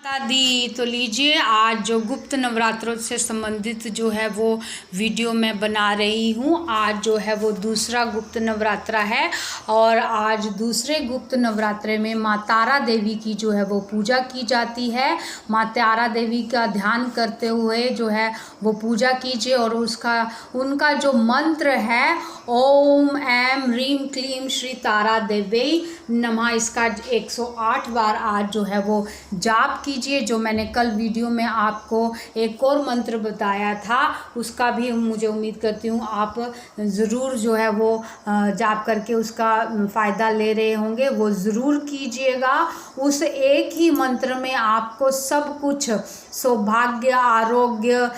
दी तो लीजिए, आज जो गुप्त नवरात्रों से संबंधित जो है वो वीडियो मैं बना रही हूँ। आज जो है वो दूसरा गुप्त नवरात्रा है और आज दूसरे गुप्त नवरात्रे में माँ तारा देवी की जो है वो पूजा की जाती है। माँ तारा देवी का ध्यान करते हुए जो है वो पूजा कीजिए और उनका जो मंत्र है ओम ऐम ह्रीम क्लीम श्री तारा देवी नमः, इसका 108 बार आज जो है वो जाप कीजिए। जो मैंने कल वीडियो में आपको एक और मंत्र बताया था उसका भी मुझे उम्मीद करती हूँ आप ज़रूर जो है वो जाप करके उसका फ़ायदा ले रहे होंगे। वो ज़रूर कीजिएगा। उस एक ही मंत्र में आपको सब कुछ सौभाग्य, आरोग्य,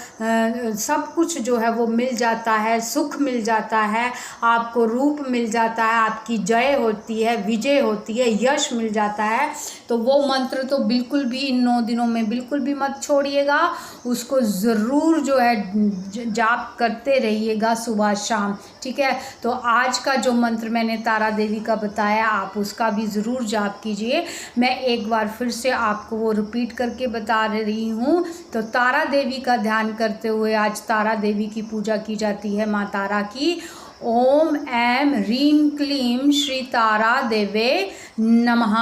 सब कुछ जो है वो मिल जाता है, सुख मिल जाता है, आपको रूप मिल जाता है, आपकी जय होती है, विजय होती है, यश मिल जाता है। तो वो मंत्र तो बिल्कुल भी इन 9 दिनों में बिल्कुल भी मत छोड़िएगा। उसको ज़रूर जो है जाप करते रहिएगा सुबह शाम, ठीक है। तो आज का जो मंत्र मैंने तारा देवी का बताया आप उसका भी ज़रूर जाप कीजिए। मैं एक बार फिर से आपको वो रिपीट करके बता रही हूँ। तो तारा देवी का ध्यान करते हुए आज तारा देवी की पूजा की जाती है, माँ तारा की। ओम ऐम ह्रीम क्लीम श्री तारा देवे नमः।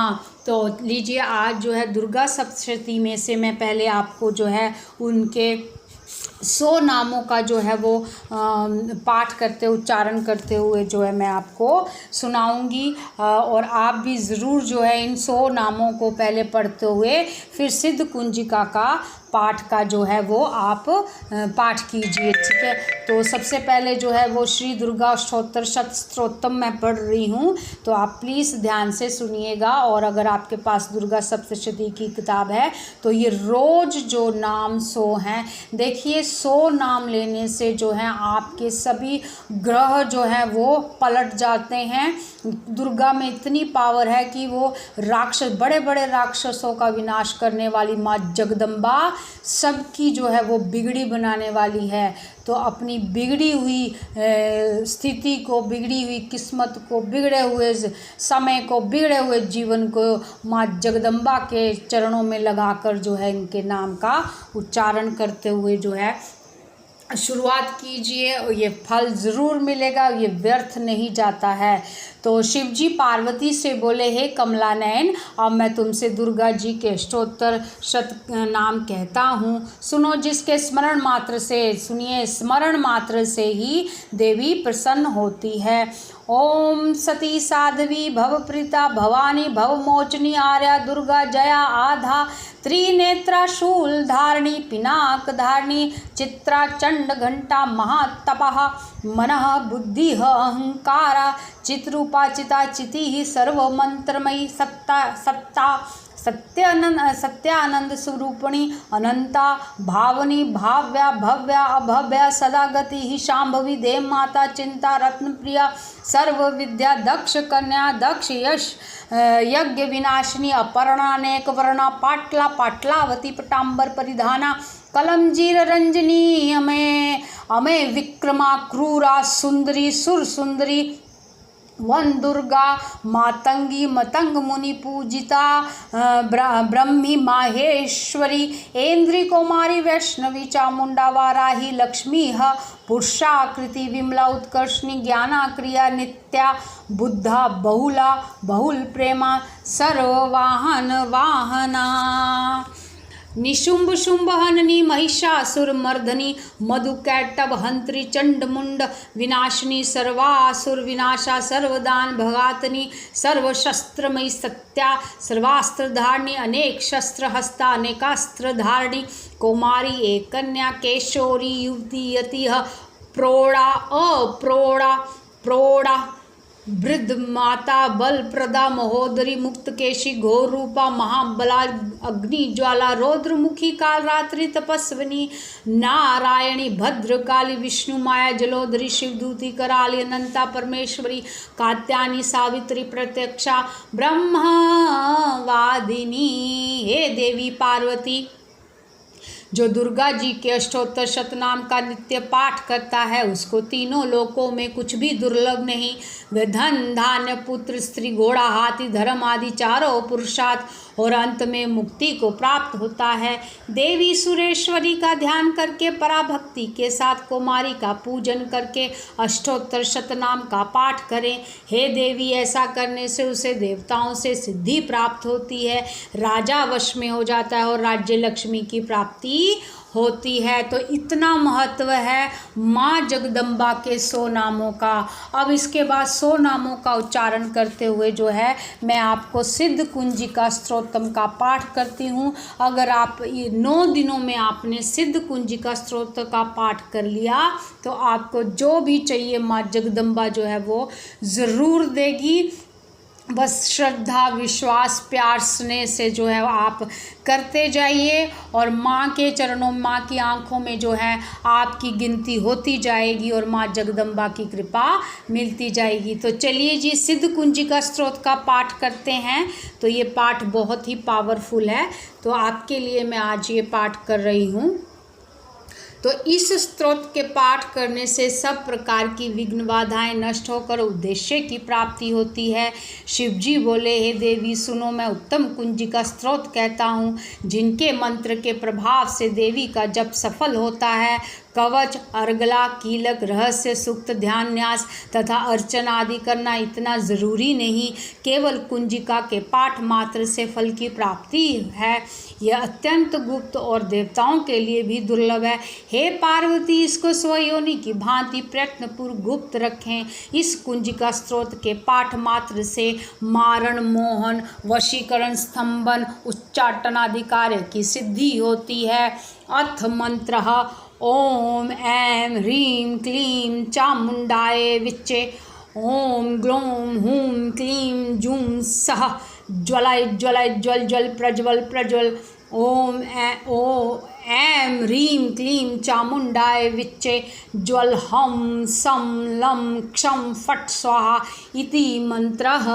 तो लीजिए, आज जो है दुर्गा सप्तशती में से मैं पहले आपको जो है उनके 100 नामों का जो है वो पाठ करते उच्चारण करते हुए जो है मैं आपको सुनाऊंगी और आप भी ज़रूर जो है इन 100 नामों को पहले पढ़ते हुए फिर सिद्ध कुंजिका का पाठ का जो है वो आप पाठ कीजिए, ठीक है। तो सबसे पहले जो है वो श्री दुर्गा अष्टोत्तर शतस्त्रोत्तम मैं पढ़ रही हूँ, तो आप प्लीज़ ध्यान से सुनिएगा। और अगर आपके पास दुर्गा सप्तशती की किताब है तो ये रोज़ जो नाम 100 हैं, देखिए 100 नाम लेने से जो है आपके सभी ग्रह जो है वो पलट जाते हैं। दुर्गा में इतनी पावर है कि वो राक्षस, बड़े बड़े राक्षसों का विनाश करने वाली माँ जगदम्बा सबकी जो है वो बिगड़ी बनाने वाली है। तो अपनी बिगड़ी हुई स्थिति को, बिगड़ी हुई किस्मत को, बिगड़े हुए समय को, बिगड़े हुए जीवन को माँ जगदम्बा के चरणों में लगाकर जो है इनके नाम का उच्चारण करते हुए जो है शुरुआत कीजिए और ये फल ज़रूर मिलेगा, ये व्यर्थ नहीं जाता है। तो शिवजी पार्वती से बोले, हे कमला नयन, अब मैं तुमसे दुर्गा जी के अष्टोत्तर शत नाम कहता हूँ, सुनो। जिसके स्मरण मात्र से, सुनिए, स्मरण मात्र से ही देवी प्रसन्न होती है। ओम सती साध्वी भवप्रीता भवानी भवमोचनी आर्या दुर्गा जया आधा त्रिनेत्रा शूल धारणी पिनाक धारणी चित्रा चंड घंटा महातपः मनः बुद्धि अहंकारा चित्रूपा चिता चिति सर्वमंत्रमयी सत्ता सत्यानंद स्वरूपिणी अनंता भावनी भाव्या भव्या अभव्या सदा गति ही शांभवी देव माता चिंता रत्न प्रिया सर्व विद्या दक्ष कन्या दक्ष यश यज्ञ विनाशिनी अपर्णानेक वर्णा पाटला पाटलावती पटांबर परिधाना कलमजीर रंजनी अमे विक्रमा क्रूरा सुंदरी सुर सुंदरी वन दुर्गा मातंगी मतंग मुनि पूजिता ब्रह्मी माहेश्वरी ऐन्द्री कौमारी वैष्णवी चामुंडा वाराही लक्ष्मी पुरुषाकृति विमला उत्कर्षणी ज्ञाना क्रिया नित्या बुद्धा बहुला बहुल प्रेमा सर्ववाहन वाहना निशुंभ शुंभ हननी महिषासुर मर्दनी मधुकैटभ हंत्री चंडमुंड विनाशिनी सर्वासुर विनाशा सर्वदान भगातनी सर्वशस्त्रमयी सत्या सर्वास्त्र धारणी अनेक शस्त्र हस्ता अनेकास्त्र धारणी कौमारी एक कन्या केशोरी युवती यति प्रौढ़ा प्रौढ़ा वृद्ध माता बल प्रदा महोदरी मुक्त केशी घोर रूपा महाबला अग्नि ज्वाला रौद्रमुखी काल रात्रि तपस्विनी नारायणी भद्र काली विष्णु माया जलोदरी शिवदूती कराली अनंता परमेश्वरी कात्यायनी सावित्री प्रत्यक्षा ब्रह्मवादिनी। हे देवी पार्वती, जो दुर्गा जी के अष्टोत्तर शतनाम का नित्य पाठ करता है उसको तीनों लोकों में कुछ भी दुर्लभ नहीं। वह धन धान्य पुत्र स्त्री घोड़ा हाथी धर्म आदि चारों पुरुषार्थ और अंत में मुक्ति को प्राप्त होता है। देवी सुरेश्वरी का ध्यान करके पराभक्ति के साथ कुमारी का पूजन करके अष्टोत्तर शतनाम का पाठ करें। हे देवी, ऐसा करने से उसे देवताओं से सिद्धि प्राप्त होती है, राजा वश में हो जाता है और राज्य लक्ष्मी की प्राप्ति होती है। तो इतना महत्व है माँ जगदम्बा के 100 नामों का। अब इसके बाद 100 नामों का उच्चारण करते हुए जो है मैं आपको सिद्ध कुंजिका स्तोत्रम का पाठ करती हूँ। अगर आप ये 9 दिनों में आपने सिद्ध कुंजिका स्तोत्र का पाठ कर लिया तो आपको जो भी चाहिए माँ जगदम्बा जो है वो ज़रूर देगी। बस श्रद्धा, विश्वास, प्यार, स्नेह से जो है आप करते जाइए और माँ के चरणों, माँ की आंखों में जो है आपकी गिनती होती जाएगी और माँ जगदम्बा की कृपा मिलती जाएगी। तो चलिए जी, सिद्ध कुंजिका स्तोत्र का पाठ करते हैं। तो ये पाठ बहुत ही पावरफुल है, तो आपके लिए मैं आज ये पाठ कर रही हूँ। तो इस स्तोत्र के पाठ करने से सब प्रकार की विघ्न बाधाएं नष्ट होकर उद्देश्य की प्राप्ति होती है। शिवजी बोले, हे देवी सुनो, मैं उत्तम कुंजिका स्तोत्र कहता हूँ, जिनके मंत्र के प्रभाव से देवी का जप सफल होता है। कवच, अर्गला, कीलक, रहस्य सूक्त, ध्यान न्यास तथा अर्चना आदि करना इतना ज़रूरी नहीं, केवल कुंजिका के पाठ मात्र से फल की प्राप्ति है। यह अत्यंत गुप्त और देवताओं के लिए भी दुर्लभ है। हे पार्वती, इसको स्वयोनि की भांति प्रयत्नपूर्वक गुप्त रखें। इस कुंजिका स्तोत्र के पाठ मात्र से मारण, मोहन, वशीकरण, स्तंभन, उच्चाटन आदि कार्य की सिद्धि होती है। अथ मंत्रः ओम ऐं ह्रीं क्लीं चामुंडाय विच्चे। ओम ग्लौं हूं क्लीं जूं सः ज्वलाय ज्वलाय ज्वल ज्वल प्रज्वल प्रज्वल। ओम ऐं ह्रीं क्लीं चामुंडाय विच्चे ज्वल हम सम लं क्षं फट् स्वाहा इति मंत्रः।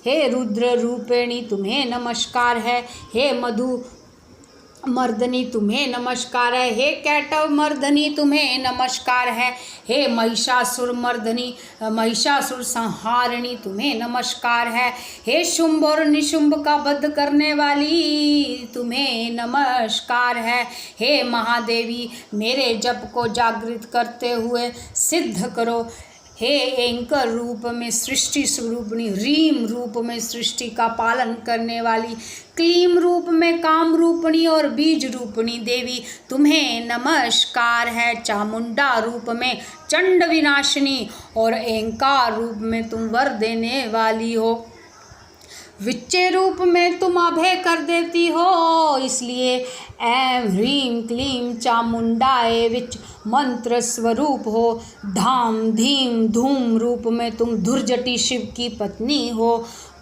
हे रुद्र रूपिणी तुम्हें नमस्कार है। हे मधु मर्दनी तुम्हें नमस्कार है। हे कैटव मर्दनी तुम्हें नमस्कार है। हे महिषासुर मर्दनी, महिषासुर संहारिणी तुम्हें नमस्कार है। हे शुंभ और निशुंभ का वध करने वाली तुम्हें नमस्कार है। हे महादेवी, मेरे जप को जागृत करते हुए सिद्ध करो। हे एंकर रूप में सृष्टि स्वरूपणी, रीम रूप में सृष्टि का पालन करने वाली, क्लीम रूप में काम रूपणी और बीज रूपणी देवी तुम्हें नमस्कार है। चामुंडा रूप में चंड विनाशिनी और एंकार रूप में तुम वर देने वाली हो। विच्चे रूप में तुम अभय कर देती हो, इसलिए ऐं ह्रीं क्लीं चामुंडाए विच मंत्र स्वरूप हो। धाम धीम धूम रूप में तुम धुर्जटी शिव की पत्नी हो।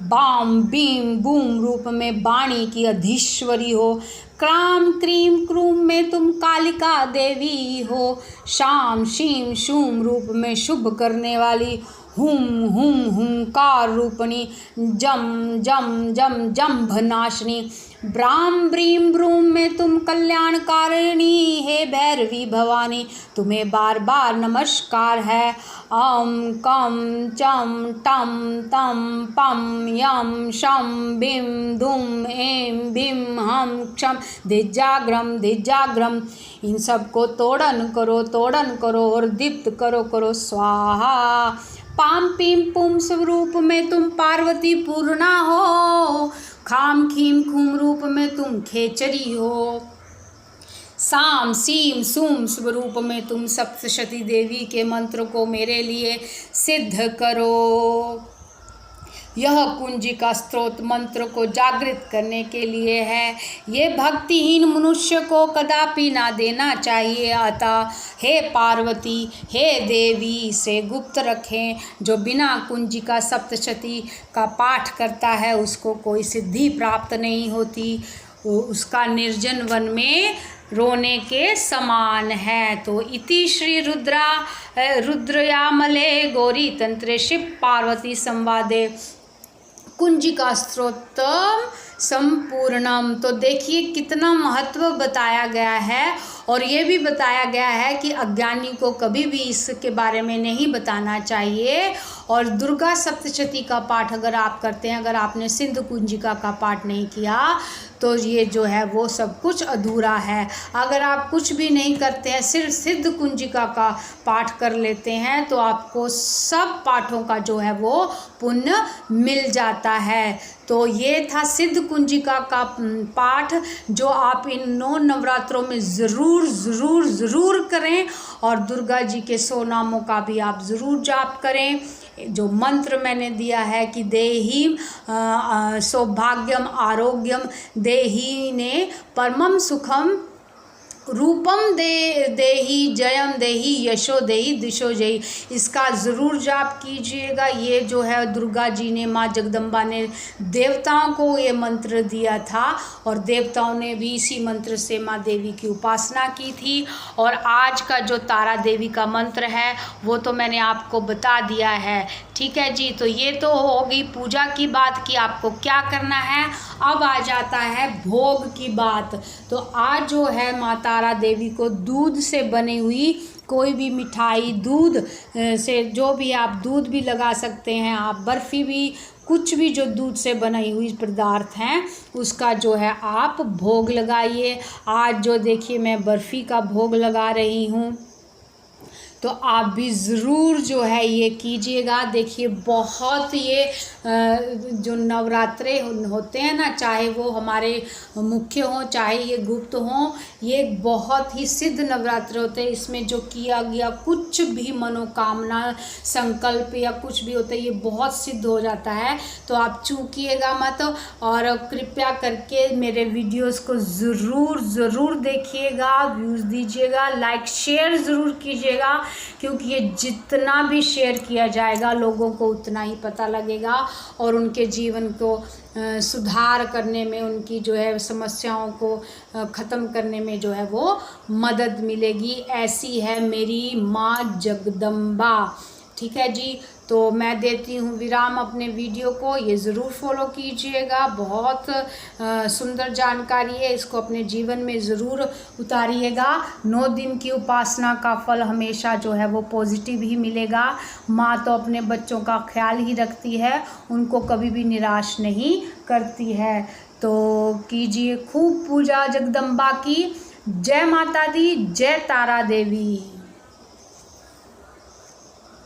बाम बीम बूम रूप में वाणी की अधीश्वरी हो। क्राम क्रीम क्रूम में तुम कालिका देवी हो। शाम शीम शूम रूप में शुभ करने वाली। हुम हुम हुंकार रूपणी, जम जम जम जम्भ नाशनी। ब्राम ब्रीम ब्रूम में तुम कल्याणकारिणी। हे भैरवी भवानी, तुम्हें बार बार नमस्कार है। अम कम चम टम तम पम यम शम बिम दुम एम बिम हम क्षम धिजाग्रम धिजाग्रम। इन सब को तोड़न करो और दीप्त करो स्वाहा। पाम पीम पुम स्वरूप में तुम पार्वती पूर्णा हो। खाम खीम खूम रूप में तुम खेचरी हो। साम सीम सूम स्वरूप में तुम सप्तशती देवी के मंत्र को मेरे लिए सिद्ध करो। यह कुंजिका स्तोत्र मंत्र को जागृत करने के लिए है। ये भक्तिहीन मनुष्य को कदापि ना देना चाहिए। अतः हे पार्वती, हे देवी, इसे गुप्त रखें। जो बिना कुंजिका सप्तशती का पाठ करता है उसको कोई सिद्धि प्राप्त नहीं होती। उसका निर्जन वन में रोने के समान है। तो इति श्री रुद्रयामले गौरी तंत्रे शिव पार्वती संवादे कुंजिका स्तोत्रम संपूर्णम। तो देखिए कितना महत्व बताया गया है, और ये भी बताया गया है कि अज्ञानी को कभी भी इसके बारे में नहीं बताना चाहिए। और दुर्गा सप्तशती का पाठ अगर आप करते हैं, अगर आपने सिद्ध कुंजिका का पाठ नहीं किया तो ये जो है वो सब कुछ अधूरा है। अगर आप कुछ भी नहीं करते हैं, सिर्फ सिद्ध कुंजिका का पाठ कर लेते हैं, तो आपको सब पाठों का जो है वो पुण्य मिल जाता है। तो ये था सिद्ध कुंजिका का पाठ, जो आप इन 9 नवरात्रों में ज़रूर ज़रूर ज़रूर करें। और दुर्गा जी के 100 नामों का भी आप ज़रूर जाप करें। जो मंत्र मैंने दिया है कि देहि सौभाग्यम आरोग्यम देहि ने परमम सुखम रूपम देहि जयम देहि यशो देहि दिशो जयी, इसका ज़रूर जाप कीजिएगा। ये जो है दुर्गा जी ने, माँ जगदम्बा ने देवताओं को ये मंत्र दिया था, और देवताओं ने भी इसी मंत्र से माँ देवी की उपासना की थी। और आज का जो तारा देवी का मंत्र है वो तो मैंने आपको बता दिया है, ठीक है जी। तो ये तो हो गई पूजा की बात कि आपको क्या करना है। अब आ जाता है भोग की बात। तो आज जो है माँ तारा देवी को दूध से बनी हुई कोई भी मिठाई, दूध से जो भी आप दूध भी लगा सकते हैं, आप बर्फ़ी भी, कुछ भी जो दूध से बनाई हुई पदार्थ हैं उसका जो है आप भोग लगाइए। आज जो देखिए मैं बर्फ़ी का भोग लगा रही हूँ, तो आप भी ज़रूर जो है ये कीजिएगा। देखिए बहुत ये जो नवरात्रे होते हैं ना, चाहे वो हमारे मुख्य हों चाहे ये गुप्त हों, ये बहुत ही सिद्ध नवरात्र होते हैं। इसमें जो किया गया कुछ भी मनोकामना, संकल्प या कुछ भी होता है, ये बहुत सिद्ध हो जाता है। तो आप चूकिएगा मत, और कृपया करके मेरे वीडियोस को ज़रूर ज़रूर देखिएगा, व्यूज़ दीजिएगा, लाइक शेयर ज़रूर कीजिएगा, क्योंकि ये जितना भी शेयर किया जाएगा लोगों को उतना ही पता लगेगा, और उनके जीवन को सुधार करने में, उनकी जो है समस्याओं को ख़त्म करने में जो है वो मदद मिलेगी। ऐसी है मेरी माँ जगदम्बा, ठीक है जी। तो मैं देती हूँ विराम अपने वीडियो को, ये ज़रूर फॉलो कीजिएगा। बहुत सुंदर जानकारी है, इसको अपने जीवन में ज़रूर उतारिएगा। 9 दिन की उपासना का फल हमेशा जो है वो पॉजिटिव ही मिलेगा। माँ तो अपने बच्चों का ख्याल ही रखती है, उनको कभी भी निराश नहीं करती है। तो कीजिए खूब पूजा जगदम्बा की। जय माता दी, जय तारा देवी।